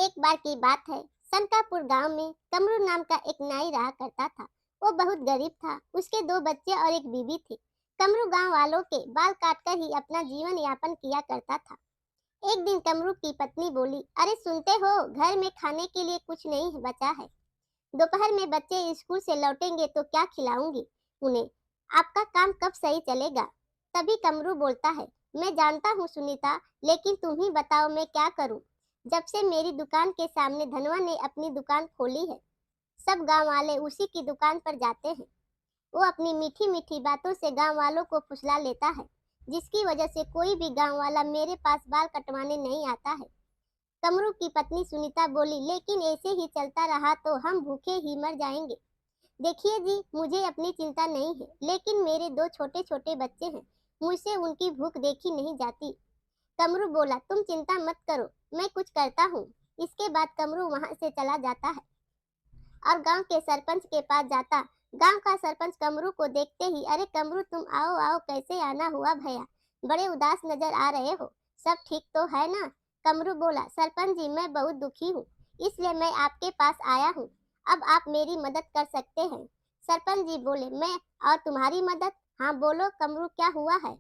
एक बार की बात है। संकापुर गांव में कमरू नाम का एक नाई रहा करता था। वो बहुत गरीब था। उसके दो बच्चे और एक बीवी थी। कमरू गांव वालों के बाल काटकर ही अपना जीवन यापन किया करता था। एक दिन कमरू की पत्नी बोली, अरे सुनते हो, घर में खाने के लिए कुछ नहीं बचा है। दोपहर में बच्चे स्कूल से लौटेंगे तो क्या खिलाऊंगी उन्हें। आपका काम कब सही चलेगा। तभी कमरू बोलता है, मैं जानता हूँ सुनीता, लेकिन तुम ही बताओ मैं क्या करूँ। जब से मेरी दुकान के सामने धनवा ने अपनी दुकान खोली है, सब गांव वाले उसी की दुकान पर जाते हैं। वो अपनी मीठी मीठी बातों से गांव वालों को फुसला लेता है, जिसकी वजह से कोई भी गांव वाला मेरे पास बाल कटवाने नहीं आता है। कमरू की पत्नी सुनीता बोली, लेकिन ऐसे ही चलता रहा तो हम भूखे ही मर जाएंगे। देखिए जी, मुझे अपनी चिंता नहीं है, लेकिन मेरे दो छोटे छोटे बच्चे हैं। मुझसे उनकी भूख देखी नहीं जाती। कमरू बोला, तुम चिंता मत करो, मैं कुछ करता हूँ। इसके बाद कमरू वहां से चला जाता है और गांव के सरपंच के पास जाता। गांव का सरपंच कमरू को देखते ही, अरे कमरू, तुम आओ आओ, कैसे आना हुआ भैया, बड़े उदास नजर आ रहे हो, सब ठीक तो है ना। कमरू बोला, सरपंच जी, मैं बहुत दुखी हूँ, इसलिए मैं आपके पास आया हूँ। अब आप मेरी मदद कर सकते हैं। सरपंच जी बोले, मैं और तुम्हारी मदद? हाँ बोलो कमरू, क्या हुआ है,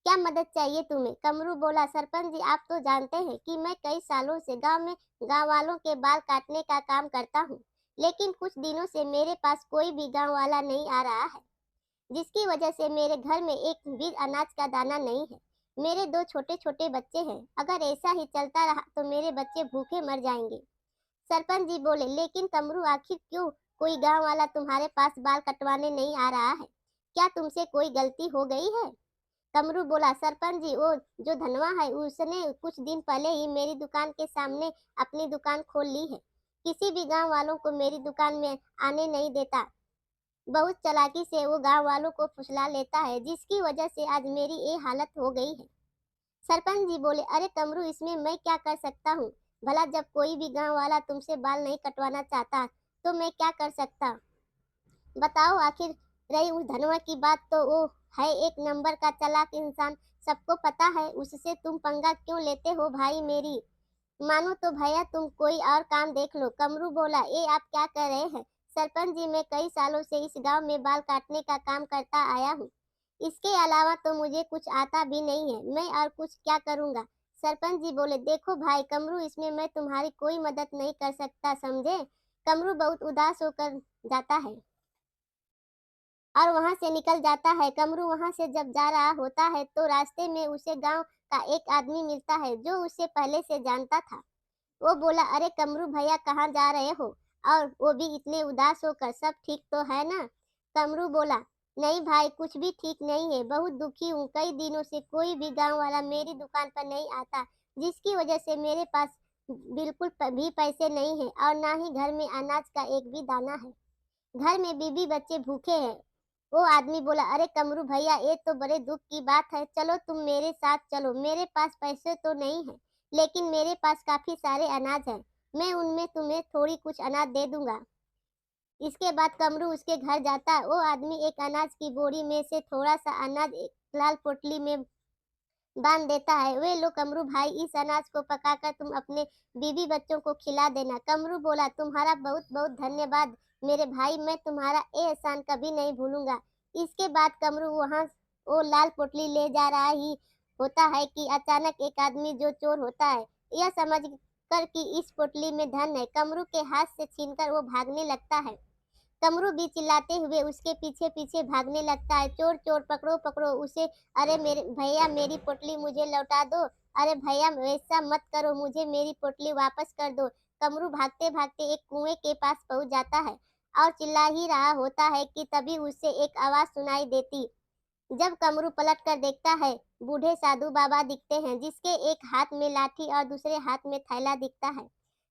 क्या मदद चाहिए तुम्हें। कमरू बोला, सरपंच जी, आप तो जानते हैं कि मैं कई सालों से गांव में गांव वालों के बाल काटने का काम करता हूँ, लेकिन कुछ दिनों से मेरे पास कोई भी गांव वाला नहीं आ रहा है, जिसकी वजह से मेरे घर में एक भी अनाज का दाना नहीं है। मेरे दो छोटे छोटे बच्चे हैं, अगर ऐसा ही चलता रहा तो मेरे बच्चे भूखे मर जाएंगे। सरपंच जी बोले, लेकिन कमरू, आखिर क्यों कोई गांव वाला तुम्हारे पास बाल कटवाने नहीं आ रहा है, क्या तुमसे कोई गलती हो गई है। कमरू बोला, सरपंच जी, वो जो धनवा है उसने कुछ दिन पहले ही मेरी दुकान के सामने अपनी दुकान खोल ली है। किसी भी गांव वालों को मेरी दुकान में आने नहीं देता। बहुत चालाकी से वो गांव वालों को फुसला लेता है, जिसकी वजह से आज मेरी ये हालत हो गई है। सरपंच जी बोले, अरे कमरू, इसमें मैं क्या कर सकता हूँ। भला जब कोई भी गांव वाला तुमसे बाल नहीं कटवाना चाहता तो मैं क्या कर सकता, बताओ। आखिर रही उस धनवा की बात, तो वो है एक नंबर का चालाक इंसान, सबको पता है। उससे तुम पंगा क्यों लेते हो भाई मेरी। मानो तो भैया तुम कोई और काम देख लो। कमरू बोला, ये आप क्या कर रहे हैं। सरपंच जी, मैं कई सालों से इस गांव में बाल काटने का काम करता आया हूँ। इसके अलावा तो मुझे कुछ आता भी नहीं है, मैं और कुछ क्या करूँगा। सरपंच जी बोले, देखो भाई कमरू, इसमें मैं तुम्हारी कोई मदद नहीं कर सकता, समझे। कमरू बहुत उदास होकर जाता है और वहां से निकल जाता है। कमरू वहां से जब जा रहा होता है तो रास्ते में उसे गांव का एक आदमी मिलता है जो उसे पहले से जानता था। वो बोला, अरे कमरू भैया, कहाँ जा रहे हो, और वो भी इतने उदास होकर, सब ठीक तो है ना। कमरू बोला, नहीं भाई, कुछ भी ठीक नहीं है, बहुत दुखी हूँ। कई दिनों से कोई भी गांव वाला मेरी दुकान पर नहीं आता, जिसकी वजह से मेरे पास बिल्कुल भी पैसे नहीं है और ना ही घर में अनाज का एक भी दाना है। घर में बीबी बच्चे भूखे हैं। वो आदमी बोला, अरे कमरू भैया, ये तो बड़े दुख की बात है, चलो तुम मेरे साथ चलो। मेरे पास पैसे तो नहीं है, लेकिन मेरे पास काफी सारे अनाज है, मैं उनमें तुम्हें थोड़ी कुछ अनाज दे दूंगा। इसके बाद कमरू उसके घर जाता है। वो आदमी एक अनाज की बोरी में से थोड़ा सा अनाज एक लाल पोटली में बांध देता है। वे लो कमरू भाई, इस अनाज को पकाकर तुम अपने बीवी बच्चों को खिला देना। कमरू बोला, तुम्हारा बहुत बहुत धन्यवाद मेरे भाई, मैं तुम्हारा ये एहसान कभी नहीं भूलूंगा। इसके बाद कमरू वहां वो लाल पोटली ले जा रहा ही होता है कि अचानक एक आदमी जो चोर होता है, यह समझ कर कि इस पोटली में धन है, कमरू के हाथ से छीनकर वो भागने लगता है। कमरू भी चिल्लाते हुए उसके पीछे पीछे भागने लगता है, चोर चोर, पकड़ो पकड़ो उसे। अरे मेरे भैया, मेरी पोटली मुझे लौटा दो। अरे भैया, वैसा मत करो, मुझे मेरी पोटली वापस कर दो। कमरू भागते भागते एक कुएं के पास पहुंच जाता है और चिल्ला ही रहा होता है कि तभी उसे एक आवाज सुनाई देती। जब कमरू पलट कर देखता है, बूढ़े साधु बाबा दिखते हैं, जिसके एक हाथ में लाठी और दूसरे हाथ में थैला दिखता है।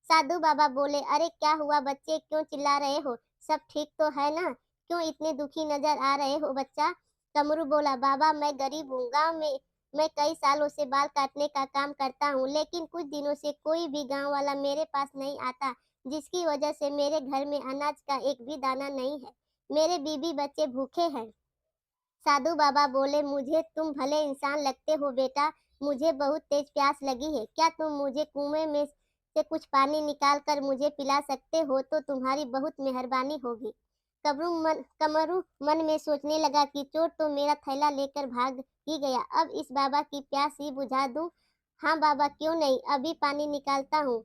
साधु बाबा बोले, अरे क्या हुआ बच्चे, क्यों चिल्ला रहे हो, सब ठीक तो है ना, क्यों इतने दुखी नजर आ रहे हो बच्चा। कमरू बोला, बाबा मैं गरीब हूँ, गांव में मैं कई सालों से बाल काटने का काम करता हूँ, लेकिन कुछ दिनों से कोई भी गांव वाला मेरे पास नहीं आता, जिसकी वजह से मेरे घर में अनाज का एक भी दाना नहीं है, मेरे बीबी बच्चे भूखे हैं। साधु बाबा बोले, मुझे तुम भले इंसान लगते हो बेटा, मुझे बहुत तेज प्यास लगी है, क्या तुम मुझे कुएं में से कुछ पानी निकाल कर मुझे पिला सकते हो तो तुम्हारी बहुत मेहरबानी होगी। कमरू मन में सोचने लगा कि चोर तो मेरा थैला लेकर भाग ही गया, अब इस बाबा की प्यास ही बुझा दूं। हाँ बाबा, क्यों नहीं, अभी पानी निकालता हूँ।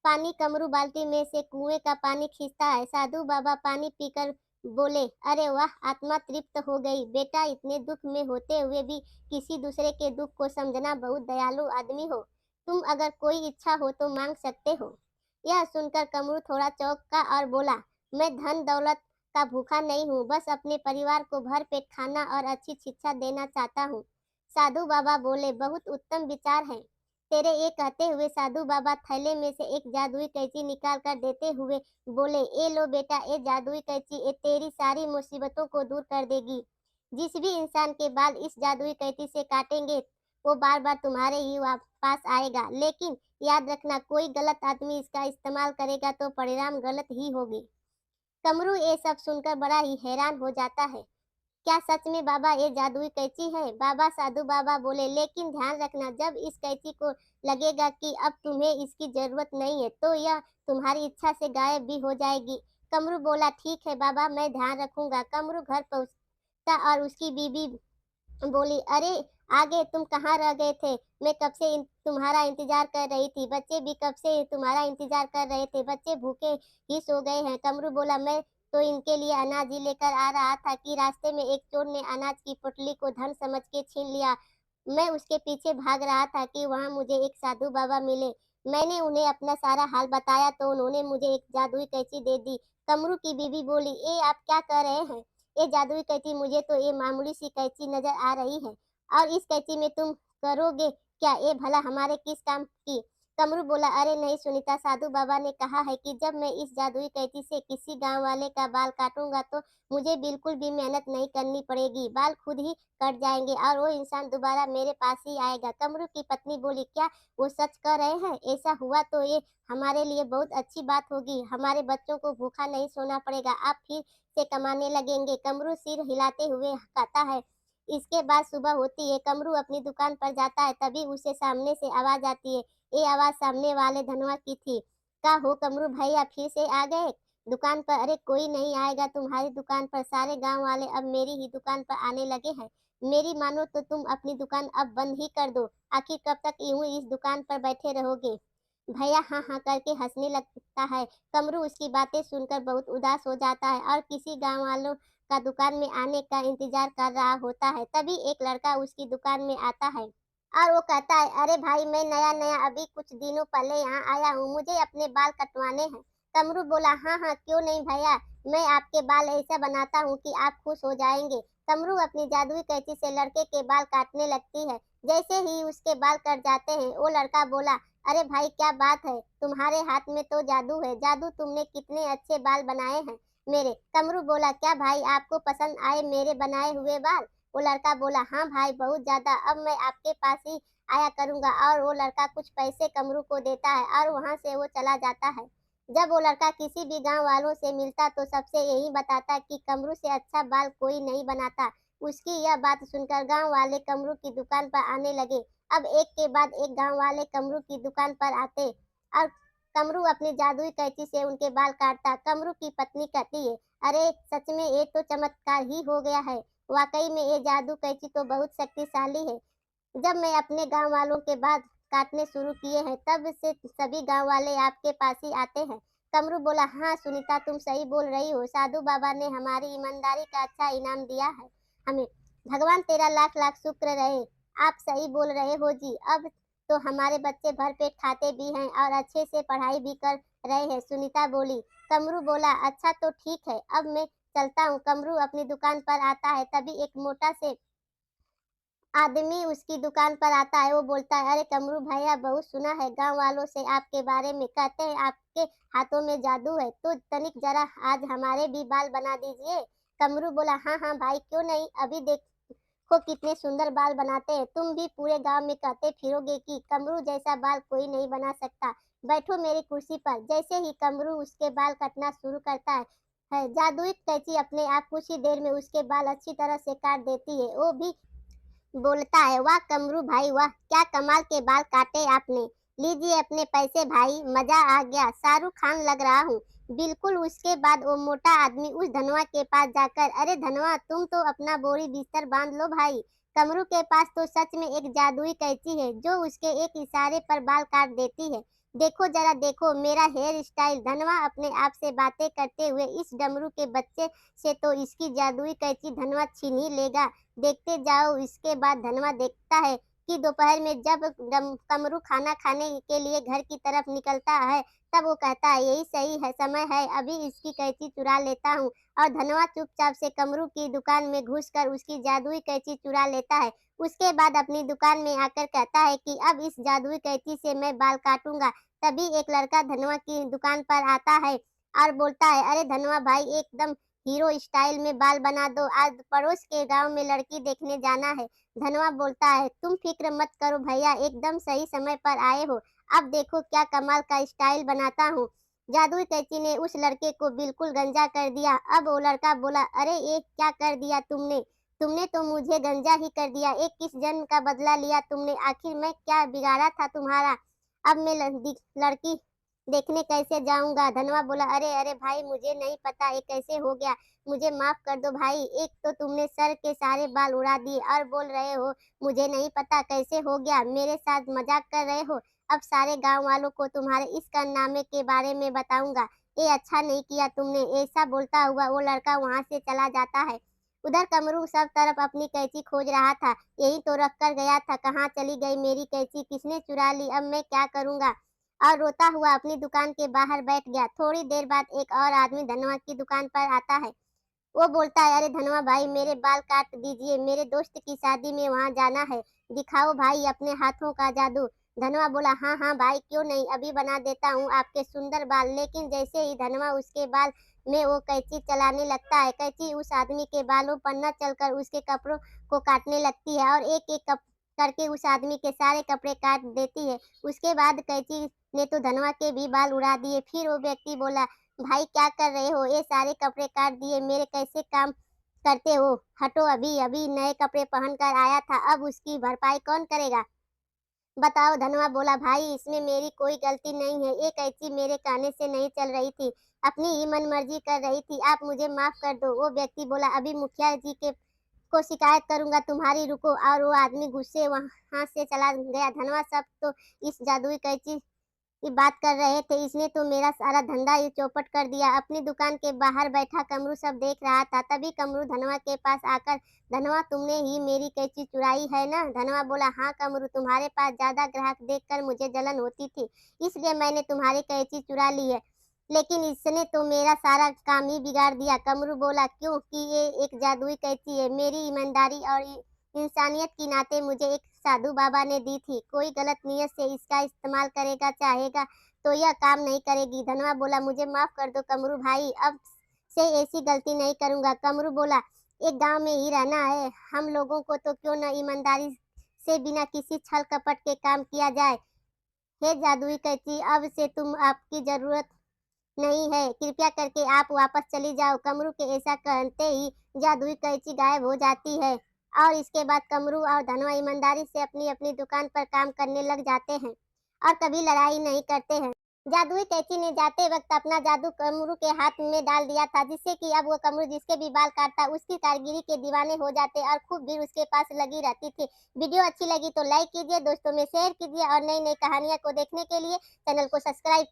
पानी कमरू बाल्टी में से कुएं का पानी खींचता है। साधु बाबा पानी पीकर बोले, अरे वाह, आत्मा तृप्त हो गई। बेटा, इतने दुख में होते हुए भी किसी दूसरे के दुख को समझना बहुत दयालु आदमी हो। तुम अगर कोई इच्छा हो तो मांग सकते हो। यह सुनकर कमरू थोड़ा चौंका और बोला, मैं धन दौलत का भूखा नहीं हूँ, बस अपने परिवार को भर पेट खाना और अच्छी शिक्षा देना चाहता हूँ। साधु बाबा बोले, बहुत उत्तम विचार है तेरे। ये कहते हुए साधु बाबा थैले में से एक जादुई कैंची निकाल कर देते हुए बोले, ए लो बेटा, ये जादुई कैंची ये तेरी सारी मुसीबतों को दूर कर देगी। जिस भी इंसान के बाल इस जादुई कैंची से काटेंगे वो बार बार तुम्हारे ही पास आएगा, लेकिन याद रखना, कोई गलत आदमी इसका इस्तेमाल करेगा तो परिणाम गलत ही होगी। कमरू ये सब सुनकर बड़ा ही हैरान हो जाता है। क्या सच में बाबा ये जादुई कैंची है? बाबा साधु बाबा बोले, लेकिन ध्यान रखना, जब इस कैंची को लगेगा कि अब तुम्हें इसकी जरूरत नहीं है तो यह तुम्हारी इच्छा से गायब भी हो जाएगी। कमरू बोला, ठीक है बाबा, मैं ध्यान रखूंगा। कमरू घर पहुंचता और उसकी बीबी बोली, अरे आगे तुम कहाँ रह गए थे? मैं कब से तुम्हारा इंतजार कर रही थी। बच्चे भी कब से तुम्हारा इंतजार कर रहे थे। बच्चे भूखे ही सो गए हैं। कमरू बोला, मैं तो इनके लिए अनाज ही लेकर आ रहा था कि रास्ते में एक चोर ने अनाज की पोटली को धन समझ के छीन लिया। मैं उसके पीछे भाग रहा था कि वहां मुझे एक साधु बाबा मिले। मैंने उन्हें अपना सारा हाल बताया तो उन्होंने मुझे एक जादुई कैंची दे दी। कमरू की बीबी बोली, ए आप क्या कर रहे हैं? ये जादुई कैंची, मुझे तो ये मामूली सी कैंची नजर आ रही है, और इस कैंची में तुम करोगे क्या? ये भला हमारे किस काम की? कमरू बोला, अरे नहीं सुनीता, साधु बाबा ने कहा है कि जब मैं इस जादुई कैंची से किसी गांव वाले का बाल काटूंगा तो मुझे बिल्कुल भी मेहनत नहीं करनी पड़ेगी, बाल खुद ही कट जाएंगे और वो इंसान दोबारा मेरे पास ही आएगा। कमरू की पत्नी बोली, क्या वो सच कह रहे हैं? ऐसा हुआ तो ये हमारे लिए बहुत अच्छी बात होगी, हमारे बच्चों को भूखा नहीं सोना पड़ेगा, आप फिर से कमाने लगेंगे। कमरू सिर हिलाते हुए कहता है। इसके बाद सुबह होती है। कमरू अपनी दुकान पर जाता है, तभी उसे सामने से आवाज आती है। ये आवाज सामने वाले धनवा की थी। का हो कमरू भैया, फिर से आ गए दुकान पर? अरे कोई नहीं आएगा तुम्हारी दुकान पर, सारे गांव वाले अब मेरी ही दुकान पर आने लगे हैं। मेरी मानो तो तुम अपनी दुकान अब बंद ही कर दो। आखिर कब तक यूं ही इस दुकान पर बैठे रहोगे? भैया हाँ हाँ करके हंसने लगता है। कमरू उसकी बातें सुनकर बहुत उदास हो जाता है और किसी गांव वालों का दुकान में आने का इंतजार कर रहा होता है। तभी एक लड़का उसकी दुकान में आता है और वो कहता है, अरे भाई, मैं नया नया अभी कुछ दिनों पहले यहाँ आया हूँ, मुझे अपने बाल कटवाने हैं। कमरू बोला, हाँ हाँ क्यों नहीं भैया, मैं आपके बाल ऐसा बनाता हूँ कि आप खुश हो जाएंगे। कमरू अपनी जादुई कैंची से लड़के के बाल काटने लगती है। जैसे ही उसके बाल कट जाते हैं वो लड़का बोला, अरे भाई क्या बात है, तुम्हारे हाथ में तो जादू है, जादू, तुमने कितने अच्छे बाल बनाए हैं मेरे। कमरू बोला, क्या भाई आपको पसंद आए मेरे बनाए हुए बाल? वो लड़का बोला, हाँ भाई बहुत ज्यादा, अब मैं आपके पास ही आया करूंगा। और वो लड़का कुछ पैसे कमरू को देता है और वहां से वो चला जाता है। जब वो लड़का किसी भी गांव वालों से मिलता तो सबसे यही बताता कि कमरू से अच्छा बाल कोई नहीं बनाता। उसकी यह बात सुनकर गांव वाले कमरू की दुकान पर आने लगे। अब एक के बाद एक गांव वाले कमरू की दुकान पर आते और कमरू अपनी जादुई कैंची से उनके बाल काटता। कमरू की पत्नी कहती है, अरे सच में ये तो चमत्कार ही हो गया है, वाकई में ये जादू कैंची तो बहुत शक्तिशाली है। जब मैं अपने गांव वालों के बाल काटने शुरू किए हैं तब से सभी गांव वाले आपके पास ही आते हैं। कमरू बोला, हाँ सुनीता, तुम सही बोल रही हो, साधु बाबा ने हमारी ईमानदारी का अच्छा इनाम दिया है हमें। भगवान तेरा लाख लाख शुक्र रहे। आप सही बोल रहे हो जी, अब तो हमारे बच्चे भर पेट खाते भी हैं और अच्छे से पढ़ाई भी कर रहे हैं, सुनीता बोली। कमरू बोला, अच्छा तो ठीक है, अब मैं चलता हूँ। कमरू अपनी दुकान पर आता है, तभी एक मोटा से आदमी उसकी दुकान पर आता है। वो बोलता है, अरे कमरू भैया, बहुत सुना है गांव वालों से आपके बारे में, कहते हैं आपके हाथों में जादू है, तो तनिक जरा आज हमारे भी बाल बना दीजिए। कमरू बोला, हाँ हाँ भाई क्यों नहीं, अभी देखो कितने सुंदर बाल बनाते हैं, तुम भी पूरे गांव में कहते फिरोगे कि कमरू जैसा बाल कोई नहीं बना सकता। बैठो मेरी कुर्सी पर। जैसे ही कमरू उसके बाल कटना शुरू करता है जादुई कैंची अपने आप कुछ ही देर में उसके बाल अच्छी तरह से काट देती है। वो भी बोलता है, वाह कमरू भाई वाह, क्या कमाल के बाल काटे आपने, लीजिए अपने पैसे भाई, मजा आ गया, शाहरुख खान लग रहा हूँ। बिल्कुल। उसके बाद वो मोटा आदमी उस धनवा के पास जाकर, अरे धनवा तुम तो अपना बोरी बिस्तर बांध लो भाई। कमरू के पास तो सच में एक जादुई कैंची है जो उसके एक इशारे पर बाल काट देती है। देखो जरा देखो मेरा हेयर स्टाइल। धनवा अपने आप से बातें करते हुए, इस डमरू के बच्चे से तो इसकी जादुई कैंची धनवा छीन ही लेगा। देखते जाओ। इसके बाद धनवा देखता है कि दोपहर में जब कमरू खाना खाने के लिए घर की तरफ निकलता है, तब वो कहता है यही सही है समय है, अभी इसकी कैंची चुरा लेता हूँ। और धनवा चुपचाप से कमरू की दुकान में घुसकर उसकी जादुई कैंची चुरा लेता है। उसके बाद अपनी दुकान में आकर कहता है कि अब इस जादुई कैंची से मैं बाल काटूंगा। तभी एक लड़का धनवा की दुकान पर आता है और बोलता है, अरे धनवा भाई एकदम हीरो स्टाइल में बाल बना दो, आज पड़ोस के गांव में लड़की देखने जाना है। धनवा बोलता है, तुम फिक्र मत करो भैया, एकदम सही समय पर आए हो। अब देखो क्या कमाल का स्टाइल बनाता हूँ। जादुई कैंची ने उस लड़के को बिल्कुल गंजा कर दिया। अब वो लड़का बोला, अरे ये क्या कर दिया तुमने? तुमने तो मुझे गंजा ही कर दिया। एक किस जन्म का बदला लिया तुमने? आखिर मैं क्या बिगाड़ा था तुम्हारा? अब मैं लड़की देखने कैसे जाऊंगा? धनवा बोला, अरे अरे भाई मुझे नहीं पता ये कैसे हो गया, मुझे माफ कर दो भाई। एक तो तुमने सर के सारे बाल उड़ा दिए और बोल रहे हो मुझे नहीं पता कैसे हो गया, मेरे साथ मजाक कर रहे हो। अब सारे गांव वालों को तुम्हारे इस कारनामे के बारे में बताऊंगा। ये अच्छा नहीं किया तुमने। ऐसा बोलता हुआ वो लड़का वहां से चला जाता है। उधर कमरू सब तरफ अपनी कैंची खोज रहा था। यही तो रख कर गया था, कहाँ चली गई मेरी कैंची? किसने चुरा ली? अब मैं क्या करूंगा? और रोता हुआ अपनी दुकान के बाहर बैठ गया। थोड़ी देर बाद एक और आदमी धनवा की दुकान पर आता है। वो बोलता है, अरे धनवा भाई मेरे बाल काट दीजिए, मेरे दोस्त की शादी में वहां जाना है, दिखाओ भाई अपने हाथों का जादू। धनवा बोला, हाँ हाँ भाई क्यों नहीं, अभी बना देता हूँ आपके सुंदर बाल। लेकिन जैसे ही धनवा उसके बाल में वो कैंची चलाने लगता है, कैंची उस आदमी के बालों पर न चलकर उसके कपड़ों को काटने लगती है और एक एक करके उस आदमी के सारे कपड़े काट देती है। उसके बाद कैंची ने तो धनवा के भी बाल उड़ा दिए। फिर वो व्यक्ति बोला, भाई क्या कर रहे हो? ये सारे कपड़े काट दिए, मेरे कैसे काम करते हो? हटो, अभी अभी नए कपड़े पहन कर आया था, अब उसकी भरपाई कौन करेगा? बताओ। धनवा बोला, भाई इसमें मेरी कोई गलती नहीं है, ये कैंची मेरे कहने से नहीं चल रही थी, अपनी ही मनमर्जी कर रही थी, आप मुझे माफ कर दो। वो व्यक्ति बोला, अभी मुखिया जी के को शिकायत करूंगा तुम्हारी, रुको। और वो आदमी गुस्से वहां से चला गया। धनवा सब तो इस जादुई कैंची की बात कर रहे थे, इसने तो मेरा सारा धंधा ही चौपट कर दिया। अपनी दुकान के बाहर बैठा कमरू सब देख रहा था। तभी कमरू धनवा के पास आकर, धनवा तुमने ही मेरी कैंची चुराई है ना? धनवा बोला, हाँ कमरू, तुम्हारे पास ज्यादा ग्राहक देखकर मुझे जलन होती थी, इसलिए मैंने तुम्हारी कैंची चुरा ली है, लेकिन इसने तो मेरा सारा काम ही बिगाड़ दिया। कमरू बोला, क्योंकि ये एक जादुई कैंची है, मेरी ईमानदारी और इंसानियत की नाते मुझे एक साधु बाबा ने दी थी, कोई गलत नीयत से इसका इस्तेमाल करेगा चाहेगा तो यह काम नहीं करेगी। धनवा बोला, मुझे माफ कर दो कमरू भाई, अब से ऐसी गलती नहीं करूंगा। कमरू बोला, एक गांव में ही रहना है, हम लोगों को तो क्यों न ईमानदारी से बिना किसी छल कपट के काम किया जाए। हे जादुई कैंची, अब से तुम आपकी जरूरत नहीं है, कृपया करके आप वापस चली जाओ। कमरू के ऐसा कहते ही जादुई कैंची गायब हो जाती है और इसके बाद कमरू और धनवा ईमानदारी से अपनी अपनी दुकान पर काम करने लग जाते हैं और कभी लड़ाई नहीं करते हैं। जादुई कैंची ने जाते वक्त अपना जादू कमरू के हाथ में डाल दिया था, जिससे कि अब वो कमरू जिसके भी बाल काटता उसकी कारीगरी के दीवाने हो जाते और खूब भीड़ उसके पास लगी रहती थी। वीडियो अच्छी लगी तो लाइक कीजिए, दोस्तों में शेयर कीजिए और नई नई कहानियां को देखने के लिए चैनल को सब्सक्राइब